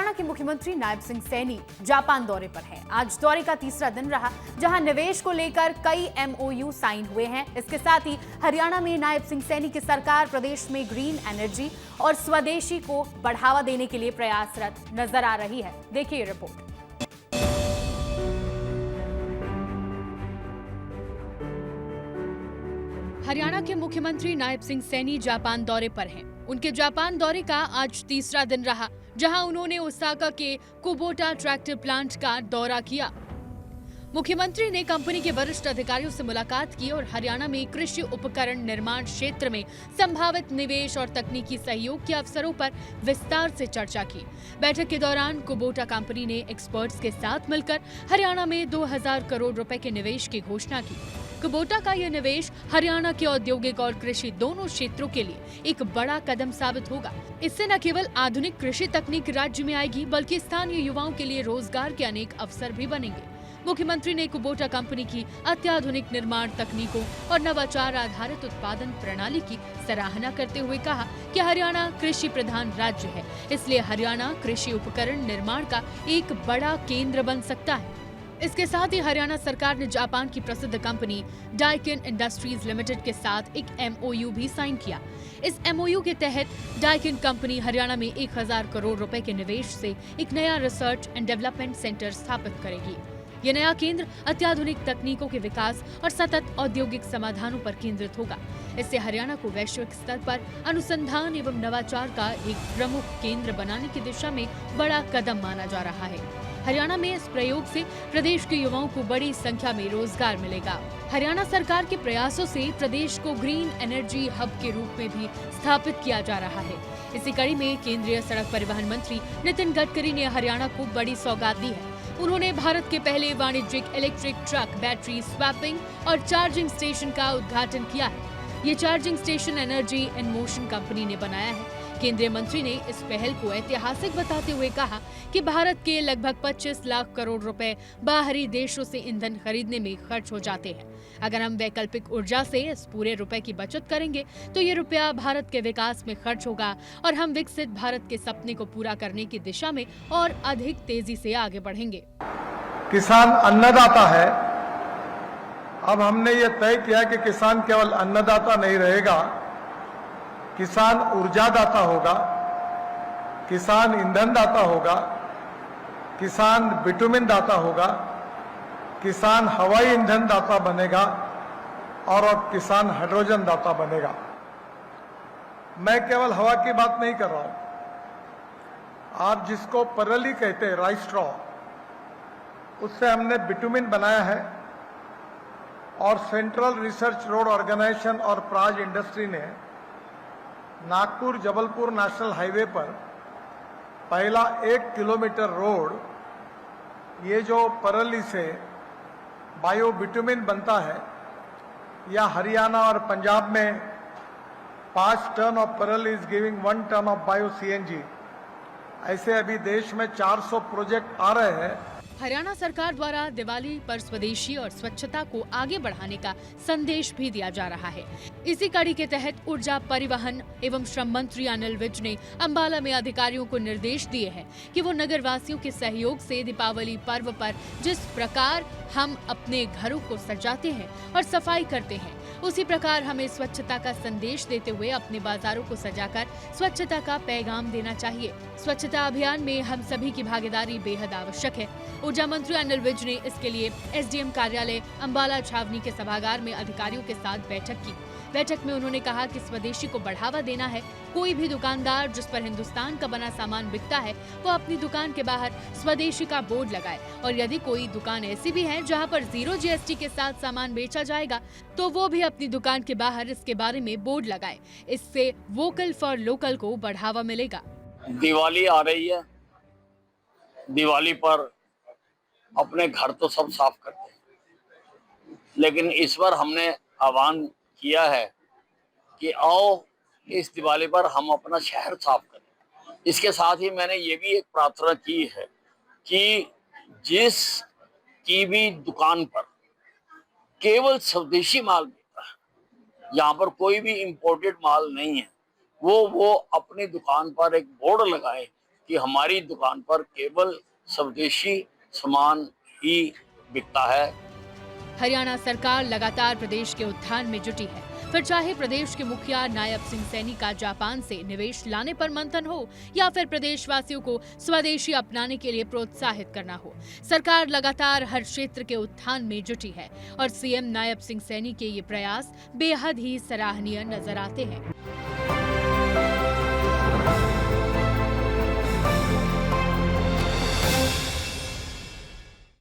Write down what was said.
हरियाणा के मुख्यमंत्री नायब सिंह सैनी जापान दौरे पर हैं। आज दौरे का तीसरा दिन रहा, जहां निवेश को लेकर कई एमओयू साइन हुए हैं। इसके साथ ही हरियाणा में नायब सिंह सैनी की सरकार प्रदेश में ग्रीन एनर्जी और स्वदेशी को बढ़ावा देने के लिए प्रयासरत नजर आ रही है। देखिए ये रिपोर्ट। हरियाणा के मुख्यमंत्री नायब सिंह सैनी जापान दौरे पर हैं। उनके जापान दौरे का आज तीसरा दिन रहा, जहां उन्होंने ओसाका के कुबोटा ट्रैक्टर प्लांट का दौरा किया। मुख्यमंत्री ने कंपनी के वरिष्ठ अधिकारियों से मुलाकात की और हरियाणा में कृषि उपकरण निर्माण क्षेत्र में संभावित निवेश और तकनीकी सहयोग के अवसरों पर विस्तार से चर्चा की। बैठक के दौरान कुबोटा कंपनी ने एक्सपर्ट्स के साथ मिलकर हरियाणा में 2000 करोड़ रुपए के निवेश की घोषणा की। कुबोटा का यह निवेश हरियाणा के औद्योगिक और कृषि दोनों क्षेत्रों के लिए एक बड़ा कदम साबित होगा। इससे न केवल आधुनिक कृषि तकनीक राज्य में आएगी, बल्कि स्थानीय युवाओं के लिए रोजगार के अनेक अवसर भी बनेंगे। मुख्यमंत्री ने कुबोटा कंपनी की अत्याधुनिक निर्माण तकनीकों और नवाचार आधारित उत्पादन प्रणाली की सराहना करते हुए कहा कि हरियाणा कृषि प्रधान राज्य है, इसलिए हरियाणा कृषि उपकरण निर्माण का एक बड़ा केंद्र बन सकता है। इसके साथ ही हरियाणा सरकार ने जापान की प्रसिद्ध कंपनी डाइकिन इंडस्ट्रीज लिमिटेड के साथ एक एमओयू भी साइन किया। इस एमओयू के तहत डाइकिन कंपनी हरियाणा में 1000 करोड़ रुपए के निवेश से एक नया रिसर्च एंड डेवलपमेंट सेंटर स्थापित करेगी। ये नया केंद्र अत्याधुनिक तकनीकों के विकास और सतत औद्योगिक समाधानों पर केंद्रित होगा। इससे हरियाणा को वैश्विक स्तर पर अनुसंधान एवं नवाचार का एक प्रमुख केंद्र बनाने की दिशा में बड़ा कदम माना जा रहा है। हरियाणा में इस प्रयोग से प्रदेश के युवाओं को बड़ी संख्या में रोजगार मिलेगा। हरियाणा सरकार के प्रयासों से प्रदेश को ग्रीन एनर्जी हब के रूप में भी स्थापित किया जा रहा है। इसी कड़ी में केंद्रीय सड़क परिवहन मंत्री नितिन गडकरी ने हरियाणा को बड़ी सौगात दी है। उन्होंने भारत के पहले वाणिज्यिक इलेक्ट्रिक ट्रक बैटरी स्वैपिंग और चार्जिंग स्टेशन का उद्घाटन किया है। ये charging station energy in motion company ने बनाया है। केंद्रीय मंत्री ने इस पहल को ऐतिहासिक बताते हुए कहा कि भारत के लगभग 25 लाख करोड़ रुपए बाहरी देशों से ईंधन खरीदने में खर्च हो जाते हैं। अगर हम वैकल्पिक ऊर्जा से इस पूरे रुपए की बचत करेंगे तो ये रुपया भारत के विकास में खर्च होगा और हम विकसित भारत के सपने को पूरा करने की दिशा में और अधिक तेजी से आगे बढ़ेंगे। किसान अन्नदाता है। अब हमने ये तय किया कि किसान केवल अन्नदाता नहीं रहेगा, किसान ऊर्जादाता होगा, किसान ईंधन दाता होगा, किसान बिटुमिन दाता होगा, किसान हवाई ईंधन दाता बनेगा और किसान हाइड्रोजन दाता बनेगा। मैं केवल हवा की बात नहीं कर रहा हूं। आप जिसको परली कहते हैं, राइस स्ट्रॉ, उससे हमने बिटुमिन बनाया है और सेंट्रल रिसर्च रोड ऑर्गेनाइजेशन और प्राज इंडस्ट्री ने नागपुर जबलपुर नेशनल हाईवे पर पहला 1 किलोमीटर रोड, ये जो परली से बायो बिटुमिन बनता है, या हरियाणा और पंजाब में 5 ton of parali is giving 1 ton of bio CNG. ऐसे अभी देश में 400 प्रोजेक्ट आ रहे हैं। हरियाणा सरकार द्वारा दिवाली पर स्वदेशी और स्वच्छता को आगे बढ़ाने का संदेश भी दिया जा रहा है। इसी कड़ी के तहत ऊर्जा परिवहन एवं श्रम मंत्री अनिल विज ने अंबाला में अधिकारियों को निर्देश दिए हैं कि वो नगर वासियों के सहयोग से दीपावली पर्व पर जिस प्रकार हम अपने घरों को सजाते हैं और सफाई करते हैं, उसी प्रकार हमें स्वच्छता का संदेश देते हुए अपने बाजारों को सजाकर स्वच्छता का पैगाम देना चाहिए। स्वच्छता अभियान में हम सभी की भागीदारी बेहद आवश्यक है। ऊर्जा मंत्री अनिल विज ने इसके लिए एसडीएम कार्यालय अंबाला छावनी के सभागार में अधिकारियों के साथ बैठक की। बैठक में उन्होंने कहा कि स्वदेशी को बढ़ावा देना है। कोई भी दुकानदार जिस पर हिंदुस्तान का बना सामान बिकता है, वो अपनी दुकान के बाहर स्वदेशी का बोर्ड लगाए, और यदि कोई दुकान ऐसी भी है जहां पर 0 जीएसटी के साथ सामान बेचा जाएगा, तो वो भी अपनी दुकान के बाहर इसके बारे में बोर्ड लगाए। इससे वोकल फॉर लोकल को बढ़ावा मिलेगा। दिवाली आ रही है, दिवाली पर अपने घर तो सब साफ करते हैं, लेकिन इस बार हमने आह्वान किया है कि आओ इस दिवाली पर हम अपना शहर साफ करें। इसके साथ ही मैंने ये भी एक प्रार्थना की है कि जिस की भी दुकान पर केवल स्वदेशी माल बिकता है, यहाँ पर कोई भी इंपोर्टेड माल नहीं है, वो अपनी दुकान पर एक बोर्ड लगाए कि हमारी दुकान पर केवल स्वदेशी सामान ही बिकता है। हरियाणा सरकार लगातार प्रदेश के उत्थान में जुटी है, फिर चाहे प्रदेश के मुखिया नायब सिंह सैनी का जापान से निवेश लाने पर मंथन हो या फिर प्रदेशवासियों को स्वदेशी अपनाने के लिए प्रोत्साहित करना हो, सरकार लगातार हर क्षेत्र के उत्थान में जुटी है और सीएम नायब सिंह सैनी के ये प्रयास बेहद ही सराहनीय नजर आते हैं।